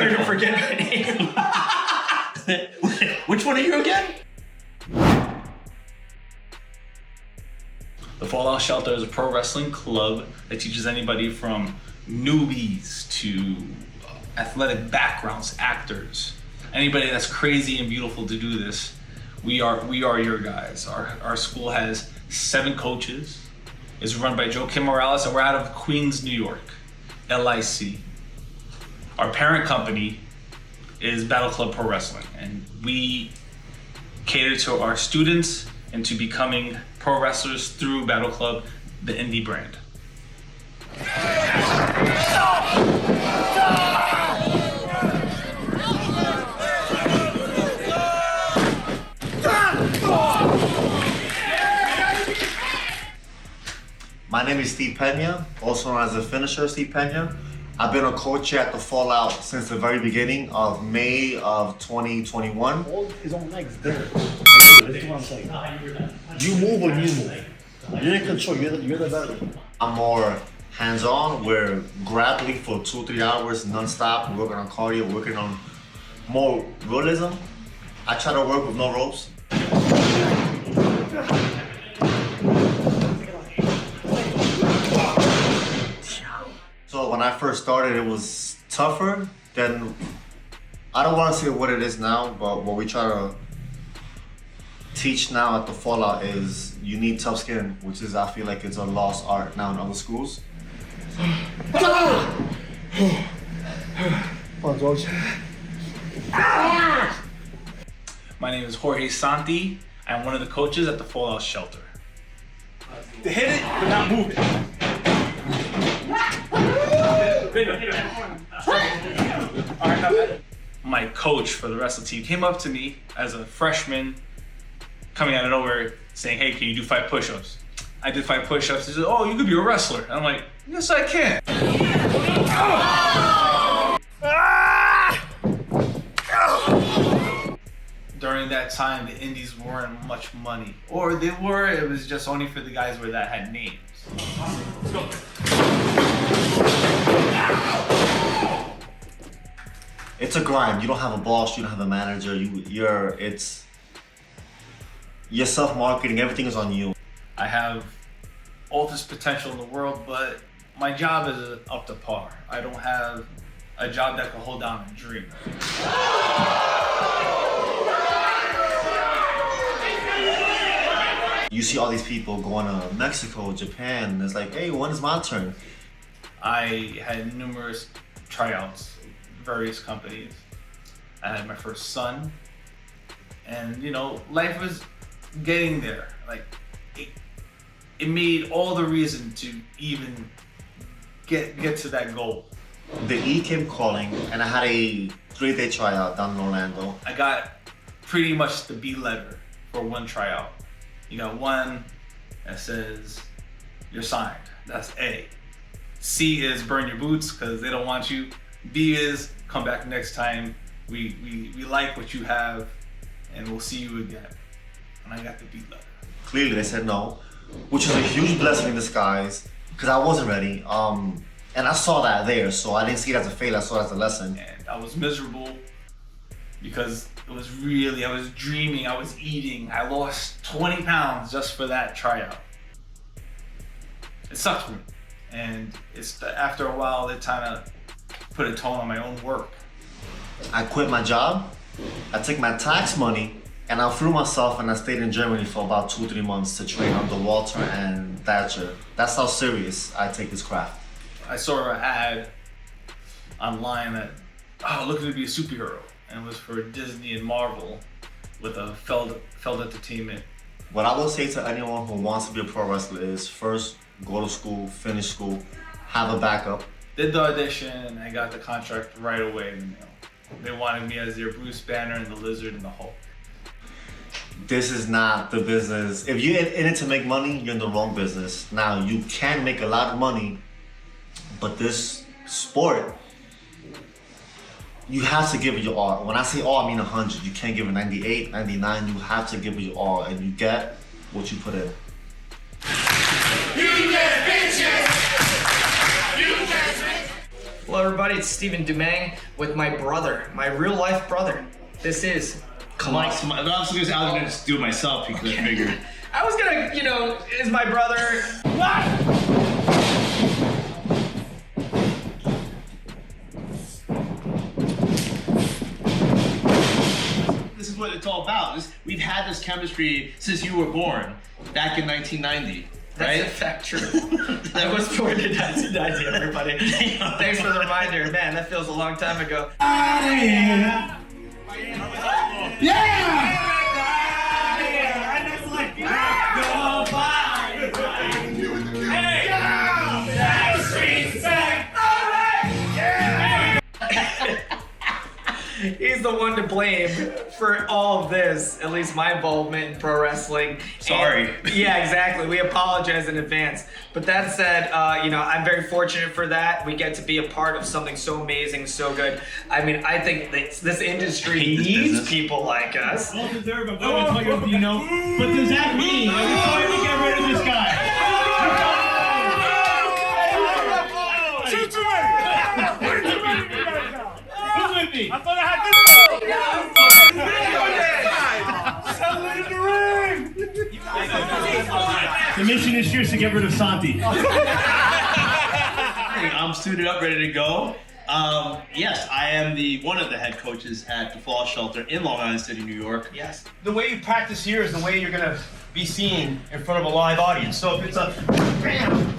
you're gonna forget my name. Which one are you again? The Fallout Shelter is a pro wrestling club that teaches anybody from newbies to athletic backgrounds, actors, anybody that's crazy and beautiful to do this. We are your guys. Our school has 7 coaches. It's run by Joe Kim Morales, and we're out of Queens, New York, LIC. Our parent company is Battle Club Pro Wrestling, and we cater to our students into becoming pro wrestlers through Battle Club, the indie brand. My name is Steve Pena, also known as the finisher Steve Pena. I've been a coach here at the Fallout since the very beginning of May of 2021. Hold his own legs there. That's what I'm saying. You move or you move. You're in control, you're the better. I'm more hands-on. We're grappling for 2-3 hours non-stop. We're working on cardio, working on more realism. I try to work with no ropes. So when I first started, it was tougher than, I don't want to say what it is now, but what we try to teach now at the Fallout is you need tough skin, which is, I feel like it's a lost art now in other schools. Come on, George. My name is Jorge Santi. I'm one of the coaches at the Fallout Shelter. To hit it, but not move it. My coach for the wrestling team came up to me as a freshman, coming out of nowhere, saying, "Hey, can you do 5 push-ups?" I did 5 push-ups. He said, "Oh, you could be a wrestler." And I'm like, "Yes, I can." During that time, the indies weren't much money, or they were. It was just only for the guys that had names. Let's go. It's a grind. You don't have a boss. You don't have a manager. You're self-marketing. Everything is on you. I have all this potential in the world, but my job is up to par. I don't have a job that can hold down a dream. You see all these people going to Mexico, Japan, and it's like, hey, when is my turn? I had numerous tryouts, various companies. I had my first son, and life was getting there. Like, it made all the reason to even get to that goal. The E came calling, and I had a 3-day tryout down in Orlando. I got pretty much the B letter for one tryout. You got one that says you're signed. That's A. C is burn your boots because they don't want you. B is come back next time. We like what you have, and we'll see you again. And I got the B letter. Clearly, they said no, which is a huge blessing in disguise because I wasn't ready. And I saw that there, so I didn't see it as a failure. I saw it as a lesson. And I was miserable because I was dreaming, I was eating. I lost 20 pounds just for that tryout. It sucked for me. And after a while, it kind of put a tone on my own work. I quit my job, I took my tax money, and I flew myself and I stayed in Germany for about 2-3 months to train under Walter and Thatcher. That's how serious I take this craft. I saw an ad online that, looking to be a superhero. And it was for Disney and Marvel with a Feld Entertainment. What I will say to anyone who wants to be a pro wrestler is first, go to school, finish school, have a backup. Did the audition, I got the contract right away in the mail. They wanted me as their Bruce Banner and the Lizard and the Hulk. This is not the business. If you're in it to make money, you're in the wrong business. Now, you can make a lot of money, but this sport, you have to give it your all. When I say all, I mean 100. You can't give it 98, 99. You have to give it your all, and you get what you put in. Hello everybody, it's Stephen Dumeng with my brother, my real life brother. This is Come on. I was gonna just do it myself because I figured. I was gonna, is my brother. This is what it's all about. We've had this chemistry since you were born, back in 1990. That's Right? in fact true. I was born in 1990, everybody. Thanks for the reminder. Man, that feels a long time ago. He's the one to blame for all of this, at least my involvement in pro wrestling. Sorry. Yeah, exactly. We apologize in advance. But that said, I'm very fortunate for that. We get to be a part of something so amazing, so good. I mean, I think this industry needs people like us. Well deserved, but but does that mean that we're trying to get rid of this guy? Who's with me? I thought I had the mission is yours to get rid of Santi. I'm suited up, ready to go. Yes, I am one of the head coaches at the Fall Shelter in Long Island City, New York. Yes. The way you practice here is the way you're gonna be seen in front of a live audience. So if it's a bam,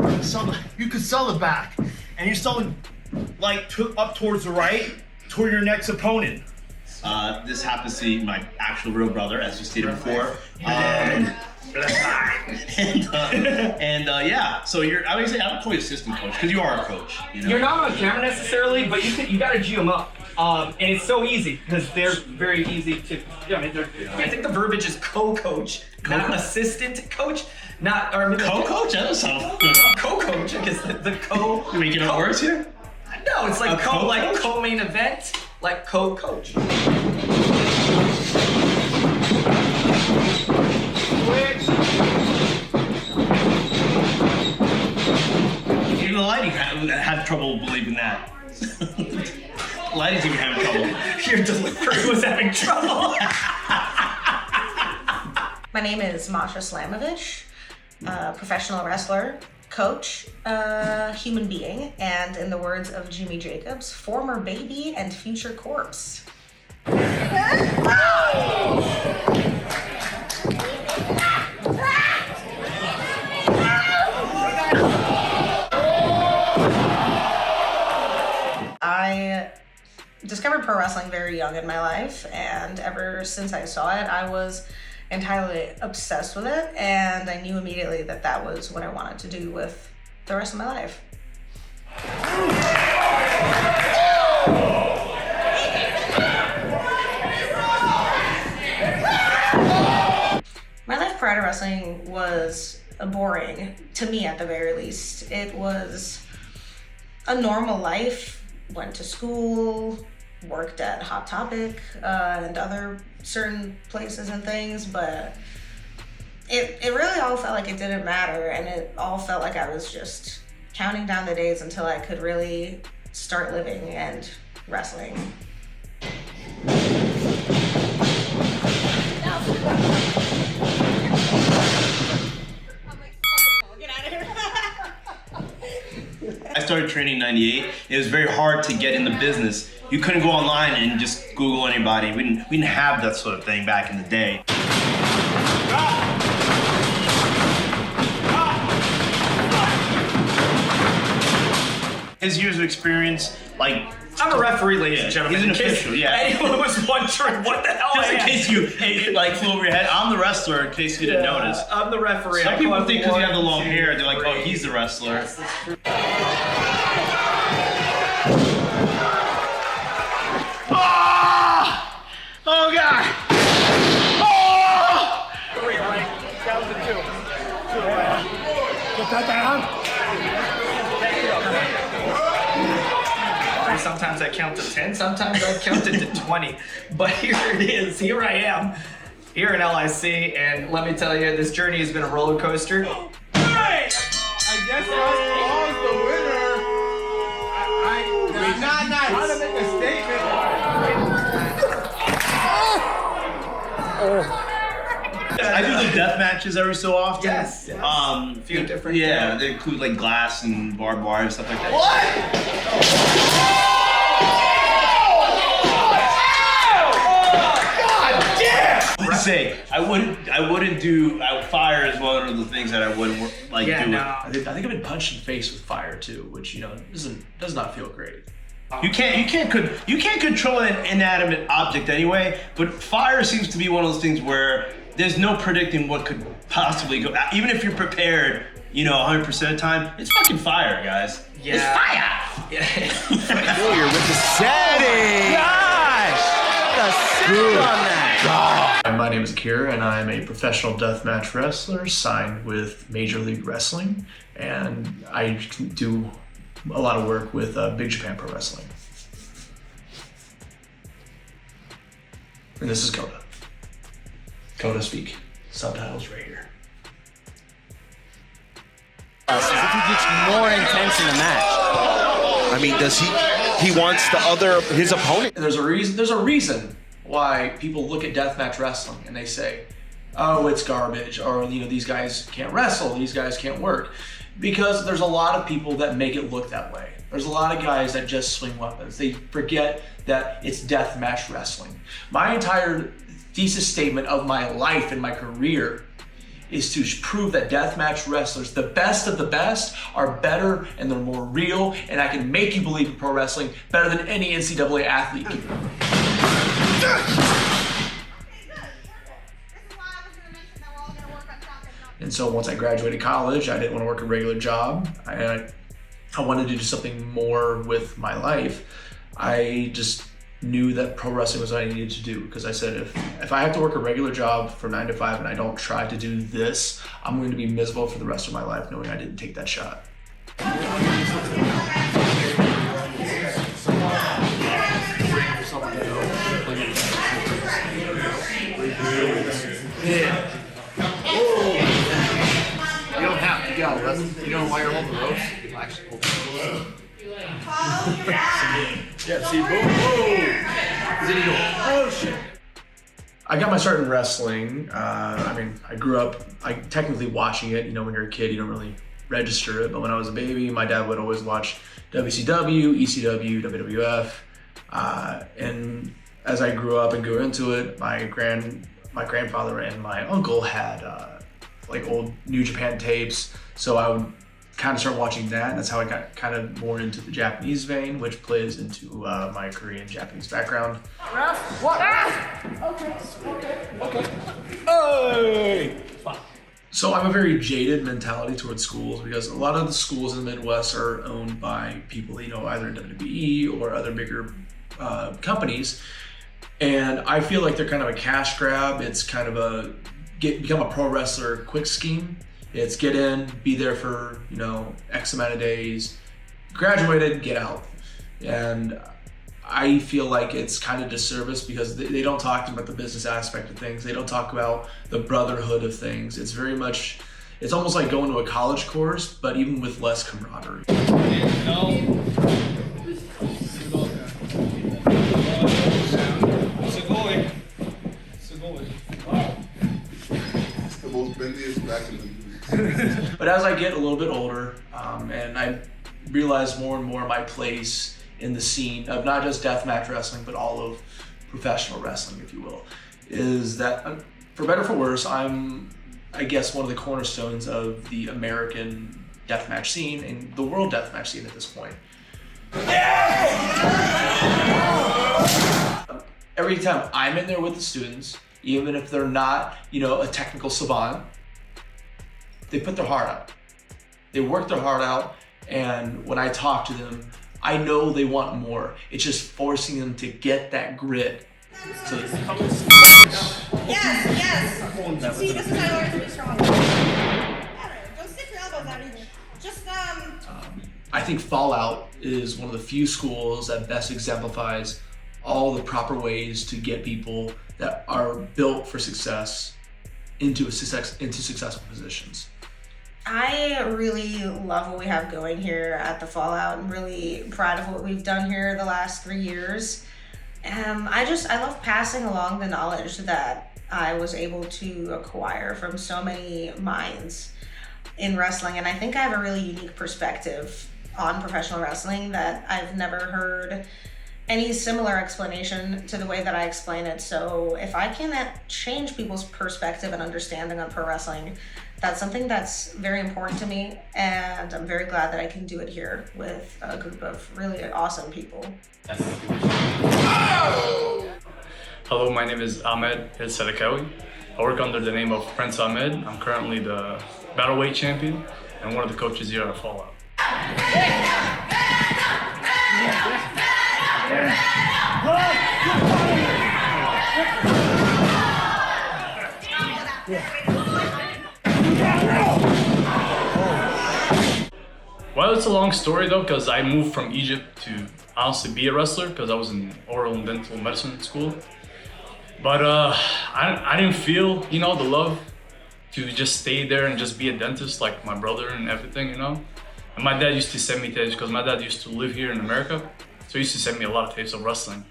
you could sell it back, and you're selling like up towards the right, toward your next opponent. This happens to be my actual real brother, as you stated before. Yeah, so I would say I would call you assistant coach because you are a coach. You're not on camera necessarily, but you gotta G them up. And it's so easy because they're very easy to. I think the verbiage is co-coach, not assistant coach, Co-coach? That doesn't sound good. Co-coach, because the co. Are we getting words here? No, it's like A co-coach? like co-main event, like co-coach. Even the lighting had trouble believing that. Lighting's even having trouble. Your delivery was having trouble. My name is Masha Slamovich, professional wrestler, coach, human being, and in the words of Jimmy Jacobs, former baby and future corpse. I discovered pro wrestling very young in my life, and ever since I saw it, I was entirely obsessed with it, and I knew immediately that that was what I wanted to do with the rest of my life. My life prior to wrestling was boring, to me at the very least. It was a normal life, went to school, worked at Hot Topic and other certain places and things, but it really all felt like it didn't matter, and it all felt like I was just counting down the days until I could really start living and wrestling. I started training in '98. It was very hard to get in the business. You couldn't go online and just Google anybody. We didn't have that sort of thing back in the day. His years of experience, like, I'm a referee, ladies and gentlemen. he's an in case official, yeah. Anyone was wondering what the hell just I in am. case it like flew over your head, I'm the wrestler. In case you didn't notice. I'm the referee. Some I people call think because you have the long 1, 2, hair, they're like, oh, 3. he's the wrestler. Yes, that's true. Oh God! Oh! 3, right? Down to 2. 2, right? Get that down. Sometimes I count to 10, sometimes I counted to 20. But here it is, here I am, here in LIC, and let me tell you, this journey has been a roller coaster. Hey! I guess that's Paul's the winner. Not nice. Trying to make a statement. I do the death matches every so often. Yes. A few different. Yeah, they include like glass and barbed wire and stuff like that. To say I wouldn't do fire is one of the things that I wouldn't like do. No. I think I've been punched in the face with fire too, which does not feel great. You can't control an inanimate object anyway, but fire seems to be one of those things where there's no predicting what could possibly go. Even if you're prepared, 100% of the time, it's fucking fire, guys. Yeah. It's fire. Familiar with the setting. Gosh, the sound on that. My name is Akira, and I'm a professional deathmatch wrestler signed with Major League Wrestling, and I do a lot of work with Big Japan Pro Wrestling. And this is Coda. Coda speak. Subtitles right here. As if he gets more intense in the match. I mean, does he wants his opponent? There's a reason why people look at deathmatch wrestling and they say, oh, it's garbage, or these guys can't wrestle, these guys can't work. Because there's a lot of people that make it look that way. There's a lot of guys that just swing weapons. They forget that it's deathmatch wrestling. My entire thesis statement of my life and my career is to prove that deathmatch wrestlers, the best of the best, are better and they're more real, and I can make you believe in pro wrestling better than any NCAA athlete can. And so once I graduated college, I didn't want to work a regular job. I wanted to do something more with my life. I just knew that pro wrestling was what I needed to do, because I said if I have to work a regular job from 9 to 5 and I don't try to do this, I'm going to be miserable for the rest of my life knowing I didn't take that shot. Yeah. You don't have to go. You know why you're holding the ropes? You actually hold the ropes. Yeah, see, boom, boom. Then you go, oh shit. I got my start in wrestling. I grew up technically watching it. When you're a kid, you don't really register it. But when I was a baby, my dad would always watch WCW, ECW, WWF. And as I grew up and grew into it, my grandfather and my uncle had old New Japan tapes. So I would kind of start watching that, and that's how I got kind of more into the Japanese vein, which plays into my Korean Japanese background. What? Okay. Hey! So I have a very jaded mentality towards schools, because a lot of the schools in the Midwest are owned by people, either WWE or other bigger companies. And I feel like they're kind of a cash grab. It's kind of become a pro wrestler quick scheme. It's get in, be there for, X amount of days, graduated, get out. And I feel like it's kind of disservice, because they don't talk about the business aspect of things. They don't talk about the brotherhood of things. It's almost like going to a college course, but even with less camaraderie. But as I get a little bit older, and I realize more and more my place in the scene of not just deathmatch wrestling, but all of professional wrestling, if you will, is that, for better or for worse, I'm, I guess, one of the cornerstones of the American deathmatch scene and the world deathmatch scene at this point. Every time I'm in there with the students, even if they're not, a technical savant, they put their heart out. They work their heart out, and when I talk to them, I know they want more. It's just forcing them to get that grit. So Yes. See, this is how I learned to be strong. Don't stick your elbows out either. Just I think Fallout is one of the few schools that best exemplifies all the proper ways to get people that are built for success into successful positions. I really love what we have going here at the Fallout. I'm really proud of what we've done here the last 3 years. I love passing along the knowledge that I was able to acquire from so many minds in wrestling. And I think I have a really unique perspective on professional wrestling that I've never heard any similar explanation to the way that I explain it. So if I can change people's perspective and understanding on pro wrestling, that's something that's very important to me, and I'm very glad that I can do it here with a group of really awesome people. Hello, my name is Ahmed El-Sadakawi. I work under the name of Prince Ahmed. I'm currently the Battleweight champion and one of the coaches here at Fallout. Well, it's a long story though, because I moved from Egypt to honestly be a wrestler because I was in oral and dental medicine school. But I didn't feel, the love to just stay there and just be a dentist like my brother and everything, And my dad used to send me tapes because my dad used to live here in America. So he used to send me a lot of tapes of wrestling.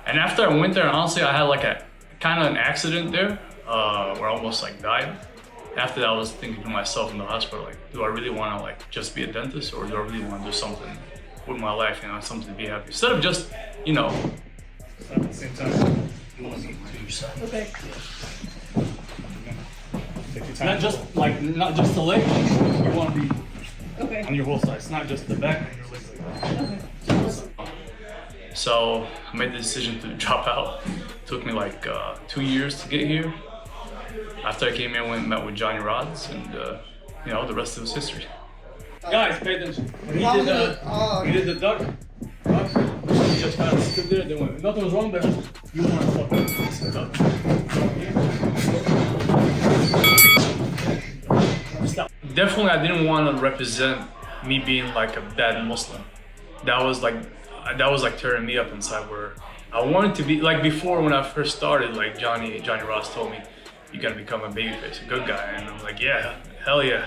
And after I went there, honestly, I had like a kind of an accident there where I almost like died. After that, I was thinking to myself in the hospital, like, do I really want to like just be a dentist, or do I really want to do something with my life, something to be happy instead of just, At the same time, you want to get to your side. Okay. Take your time. Not just the leg. You want to be on your whole side. It's not just the back and your legs like that. Okay. So I made the decision to drop out. It took me like 2 years to get here. After I came here, I went and met with Johnny Rods, and the rest was history. Guys, pay attention. When he did the duck, he just kind of stood there. Then went, nothing was wrong there. You want to fucking duck. Definitely, I didn't want to represent me being like a bad Muslim. That was like tearing me up inside. Where I wanted to be like before when I first started. Like Johnny Ross told me, you gotta become a babyface, a good guy, and I'm like, yeah, hell yeah.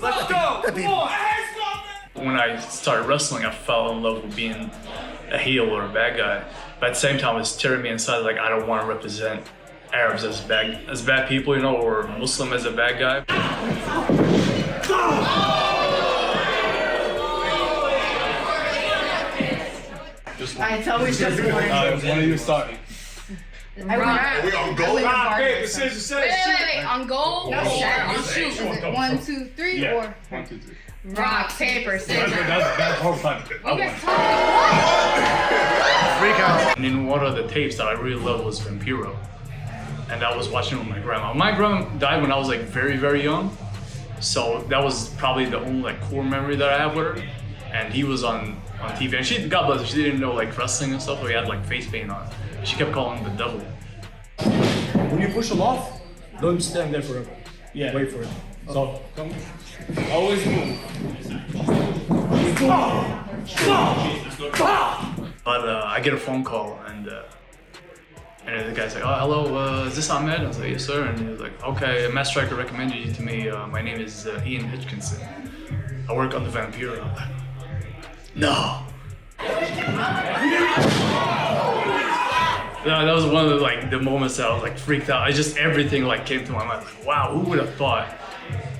Let's go! When I started wrestling, I fell in love with being a heel or a bad guy. But at the same time, it was tearing me inside. Like, I don't want to represent Arabs as bad people, or Muslim as a bad guy. Alright, tell me just one. One of you starting. Are we on goal? Wait, on goal? No, on shoot. Is it 1, 2, 3 Yeah. or 1, 2, 3. rock, paper, scissors? That's whole time. Okay. Freak out. And in one of the tapes that I really loved was Vampiro. And I was watching it with my grandma. My grandma died when I was like very, very young. So that was probably the only like core memory that I have with her. And he was on TV. And she, God bless her, she didn't know like wrestling and stuff, so he had like face paint on. She kept calling him the devil. When you push them off, don't stand there forever. Yeah. Wait for it. So, come. Always move. But I get a phone call and the guy's like, oh, hello, is this Ahmed? I was like, yes, sir. And he was like, okay, Matt Striker recommended you to me. My name is Ian Hitchinson. I work on the Vampiro. I'm like, no. No, that was one of the moments that I was like freaked out. Everything like came to my mind. Like, wow, who would have thought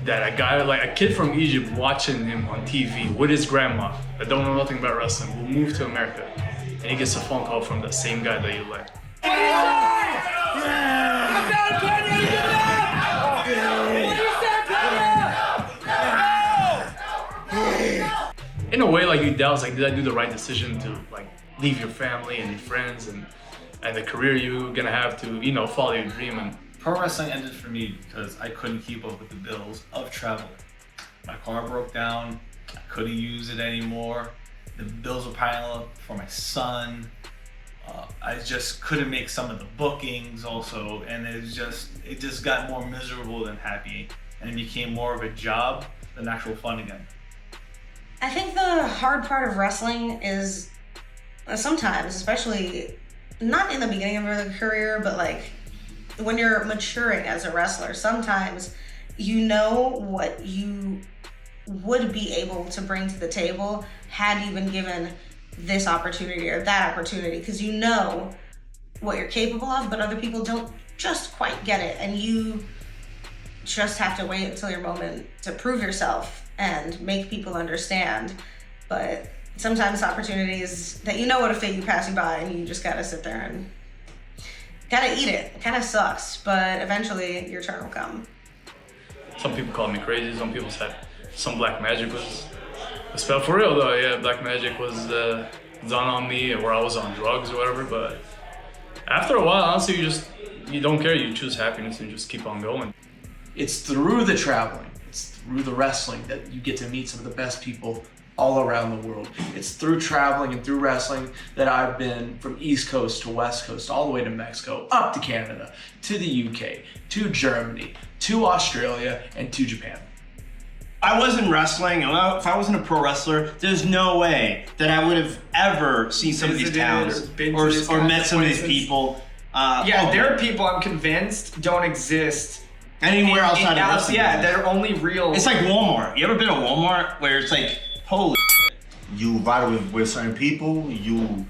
that a guy, like a kid from Egypt watching him on TV with his grandma that don't know nothing about wrestling will move to America and he gets a phone call from the same guy that you like. In a way, like you doubt, like, did I do the right decision to like leave your family and your friends and the career you're gonna have to, follow your dream? And Pro wrestling ended for me because I couldn't keep up with the bills of travel. My car broke down, I couldn't use it anymore. The bills were piling up for my son. I just couldn't make some of the bookings also, and it just got more miserable than happy, and it became more of a job the natural fun again. I think the hard part of wrestling is sometimes, especially not in the beginning of your career, but like when you're maturing as a wrestler, sometimes you know what you would be able to bring to the table had you been given this opportunity or that opportunity, because you know what you're capable of, but other people don't just quite get it, and you just have to wait until your moment to prove yourself and make people understand. But sometimes opportunities that you know what a fit you pass you by, and you just gotta sit there and gotta eat it. It kind of sucks, but eventually your turn will come. Some people call me crazy. Some people said some black magic was spelled for real though. Yeah, black magic was done on me, or I was on drugs or whatever. But after a while, honestly, you don't care. You choose happiness and just keep on going. It's through the traveling, it's through the wrestling that you get to meet some of the best people all around the world. It's through traveling and through wrestling that I've been from East Coast to West Coast, all the way to Mexico, up to Canada, to the UK, to Germany, to Australia, and to Japan. I wasn't wrestling, if I wasn't a pro wrestler, there's no way that I would have ever seen some of these towns or met some of these people. There are people I'm convinced don't exist anywhere outside of wrestling. Yeah, they're only real. It's like Walmart. You ever been to Walmart where it's like, holy shit. You ride with certain people, you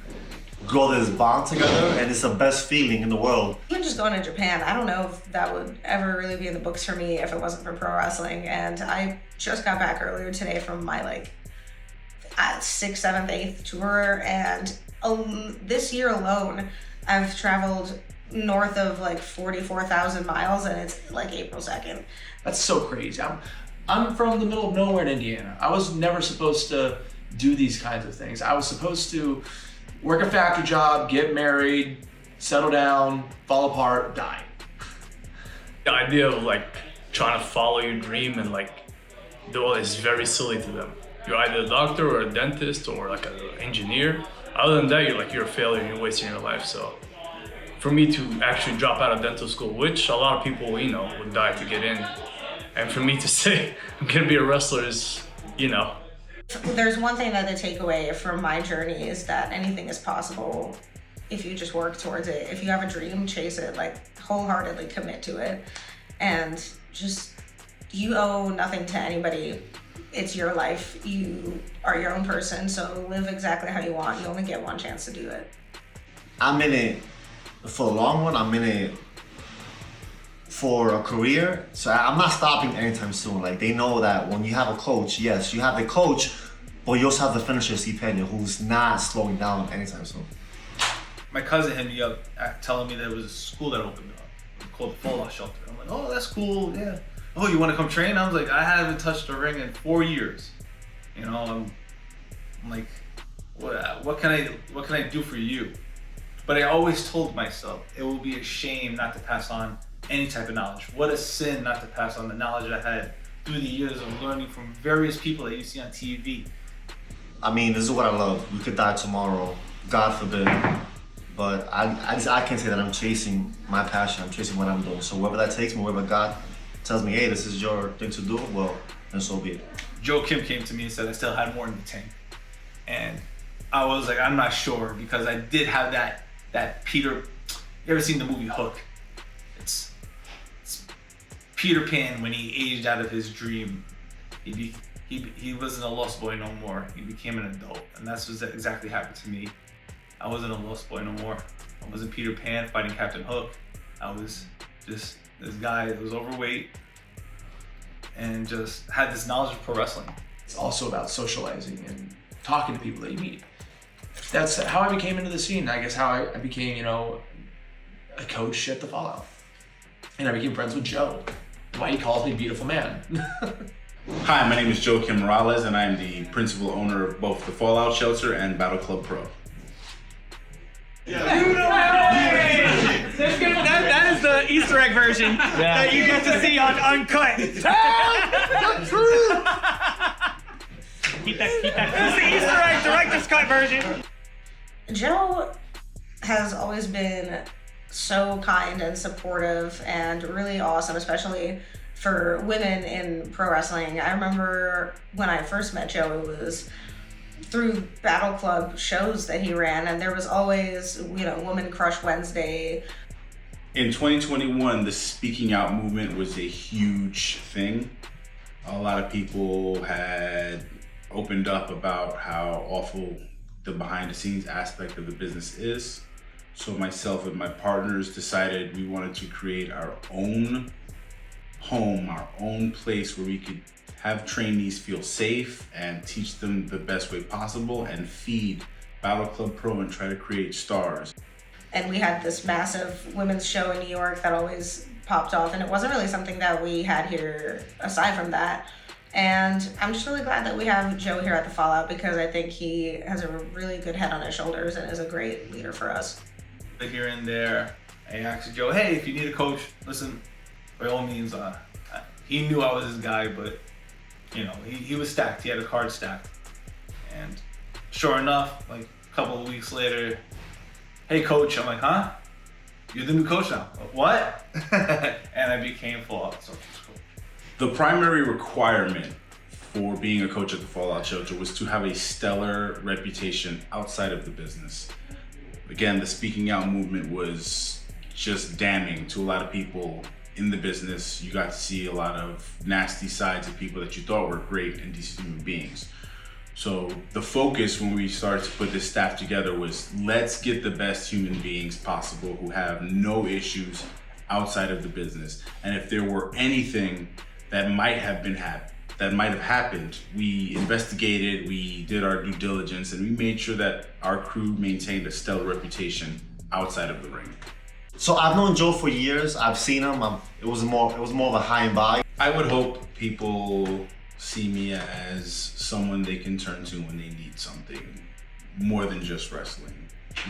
grow this bond together, and it's the best feeling in the world. Even just going to Japan, I don't know if that would ever really be in the books for me if it wasn't for pro wrestling. And I just got back earlier today from my 6th, 7th, 8th tour, and this year alone, I've traveled north of 44,000 miles, and it's April 2nd. That's so crazy. I'm from the middle of nowhere in Indiana. I was never supposed to do these kinds of things. I was supposed to work a factory job, get married, settle down, fall apart, die. The idea of trying to follow your dream and do all is very silly to them. You're either a doctor or a dentist or an engineer. Other than that, you're a failure and you're wasting your life. So for me to actually drop out of dental school, which a lot of people, would die to get in, and for me to say I'm gonna be a wrestler is, There's one thing that I take away from my journey is that anything is possible if you just work towards it. If you have a dream, chase it, wholeheartedly commit to it, and you owe nothing to anybody. It's your life. You are your own person, so live exactly how you want. You only get one chance to do it. I'm in it for the long run. I'm in it for a career, so I'm not stopping anytime soon. They know that when you have a coach, yes, you have the coach, but you also have the finisher, Pena, who's not slowing down anytime soon. My cousin hit me up telling me there was a school that opened up called the Fallout Shelter. I'm like, oh, that's cool, yeah. Oh, you want to come train? I was like, I haven't touched a ring in 4 years. I'm like, what can I do for you? But I always told myself it will be a shame not to pass on any type of knowledge. What a sin not to pass on the knowledge I had through the years of learning from various people that you see on TV. This is what I love. We could die tomorrow, God forbid. But I can say that I'm chasing my passion. I'm chasing what I'm doing. So wherever that takes me, wherever God tells me, hey, this is your thing to do, well, then so be it. Joe Kim came to me and said I still had more in the tank. And I was like, I'm not sure, because I did have that Peter, you ever seen the movie Hook? It's Peter Pan when he aged out of his dream. He wasn't a lost boy no more. He became an adult, and that's what exactly happened to me. I wasn't a lost boy no more. I wasn't Peter Pan fighting Captain Hook. I was just this guy that was overweight and just had this knowledge of pro wrestling. It's also about socializing and talking to people that you meet. That's how I became into the scene. I guess how I became, a coach at the Fallout. And I became friends with Joe. Why he calls me beautiful man. Hi, my name is Joe Kim Morales, and I am the principal owner of both the Fallout Shelter and Battle Club Pro. That is the Easter egg version that you get to see on Uncut. Tell the truth! Keep that. This is the Easter egg director's cut version. Joe has always been so kind and supportive and really awesome, especially for women in pro wrestling. I remember when I first met Joe, it was through Battle Club shows that he ran, and there was always, Woman Crush Wednesday. In 2021, the speaking out movement was a huge thing. A lot of people had opened up about how awful the behind the scenes aspect of the business is. So myself and my partners decided we wanted to create our own home, our own place where we could have trainees feel safe and teach them the best way possible and feed Battle Club Pro and try to create stars. And we had this massive women's show in New York that always popped off, and it wasn't really something that we had here aside from that. And I'm just really glad that we have Joe here at the Fallout, because I think he has a really good head on his shoulders and is a great leader for us. Here and there, I asked Joe, hey, if you need a coach, listen, by all means, he knew I was his guy, but he was stacked. He had a card stacked. And sure enough, like a couple of weeks later, hey coach, I'm like, huh? You're the new coach now. What? And I became Fallout coach. The primary requirement for being a coach at the Fallout Shelter was to have a stellar reputation outside of the business. Again, the speaking out movement was just damning to a lot of people in the business. You got to see a lot of nasty sides of people that you thought were great and decent human beings. So the focus when we started to put this staff together was, let's get the best human beings possible who have no issues outside of the business. And if there were anything that might have happened, we investigated, we did our due diligence, and we made sure that our crew maintained a stellar reputation outside of the ring. So I've known Joe for years. I've seen him. It was more of a high and by. I would hope people see me as someone they can turn to when they need something more than just wrestling.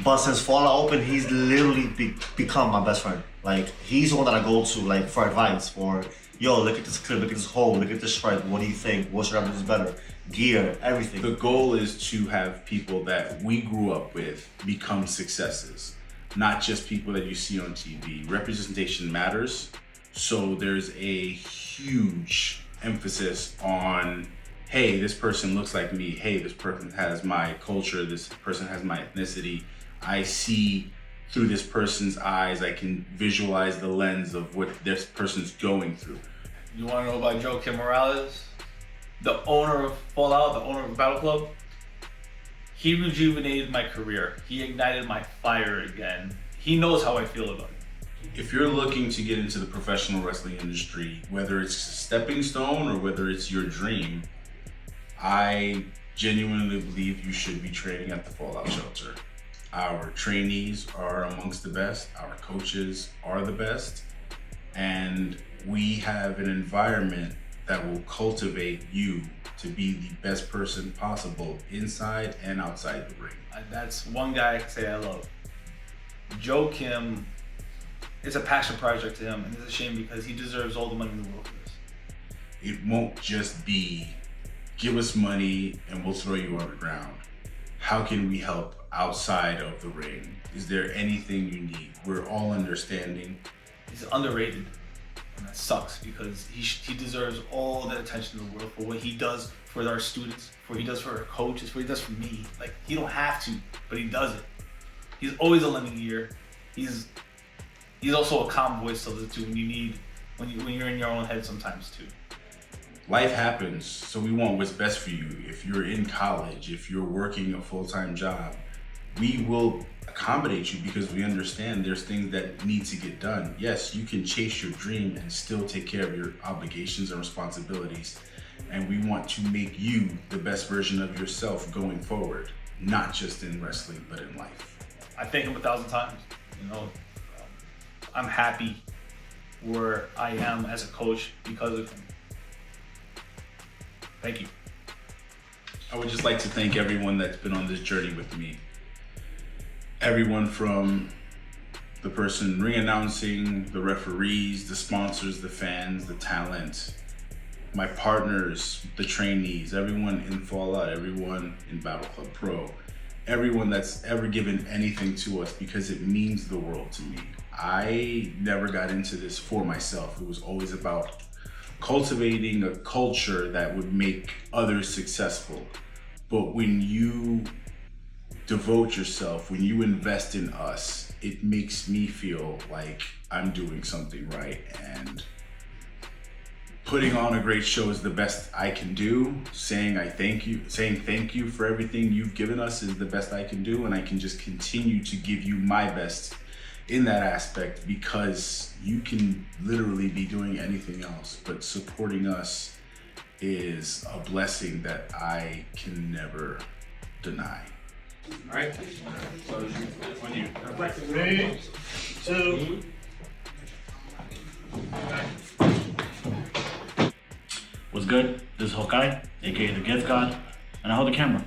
But since Fallout Open, he's literally become my best friend. Like, he's the one that I go to, like, for advice, for, yo, look at this clip, look at this hole, look at this shred, what do you think? What should I do better? Gear, everything. The goal is to have people that we grew up with become successes, not just people that you see on TV. Representation matters, so there's a huge emphasis on, hey, this person looks like me, hey, this person has my culture, this person has my ethnicity. I see through this person's eyes, I can visualize the lens of what this person's going through. You want to know about Jorge Morales, the owner of Fallout, the owner of Battle Club? He rejuvenated my career. He ignited my fire again. He knows how I feel about it. If you're looking to get into the professional wrestling industry, whether it's a stepping stone or whether it's your dream, I genuinely believe you should be training at the Fallout Shelter. Our trainees are amongst the best, our coaches are the best, and we have an environment that will cultivate you to be the best person possible inside and outside the ring. That's one guy I can say I love. Joe Kim, it's a passion project to him, and it's a shame because he deserves all the money in the world for this. It won't just be, give us money and we'll throw you on the ground. How can we help outside of the ring? Is there anything you need? We're all understanding. He's underrated, and that sucks because he deserves all the attention in the world for what he does for our students, for what he does for our coaches, for what he does for me. Like, he don't have to, but he does it. He's always a lending ear. He's also a calm voice to listen to when you need, when you're in your own head sometimes too. Life happens, so we want what's best for you. If you're in college, if you're working a full-time job, we will accommodate you because we understand there's things that need to get done. Yes, you can chase your dream and still take care of your obligations and responsibilities. And we want to make you the best version of yourself going forward, not just in wrestling, but in life. I thank him 1,000 times. I'm happy where I am as a coach because of him. Thank you. I would just like to thank everyone that's been on this journey with me. Everyone from the person ring announcing, the referees, the sponsors, the fans, the talent, my partners, the trainees, everyone in Fallout, everyone in Battle Club Pro, everyone that's ever given anything to us because it means the world to me. I never got into this for myself. It was always about cultivating a culture that would make others successful. But when you devote yourself, when you invest in us, it makes me feel like I'm doing something right, and putting on a great show is the best I can do. Saying thank you for everything you've given us is the best I can do, and I can just continue to give you my best in that aspect, because you can literally be doing anything else, but supporting us is a blessing that I can never deny. All right. So on you. 3, 2. What's good? This is Hokai, aka the Gift God, and I hold the camera.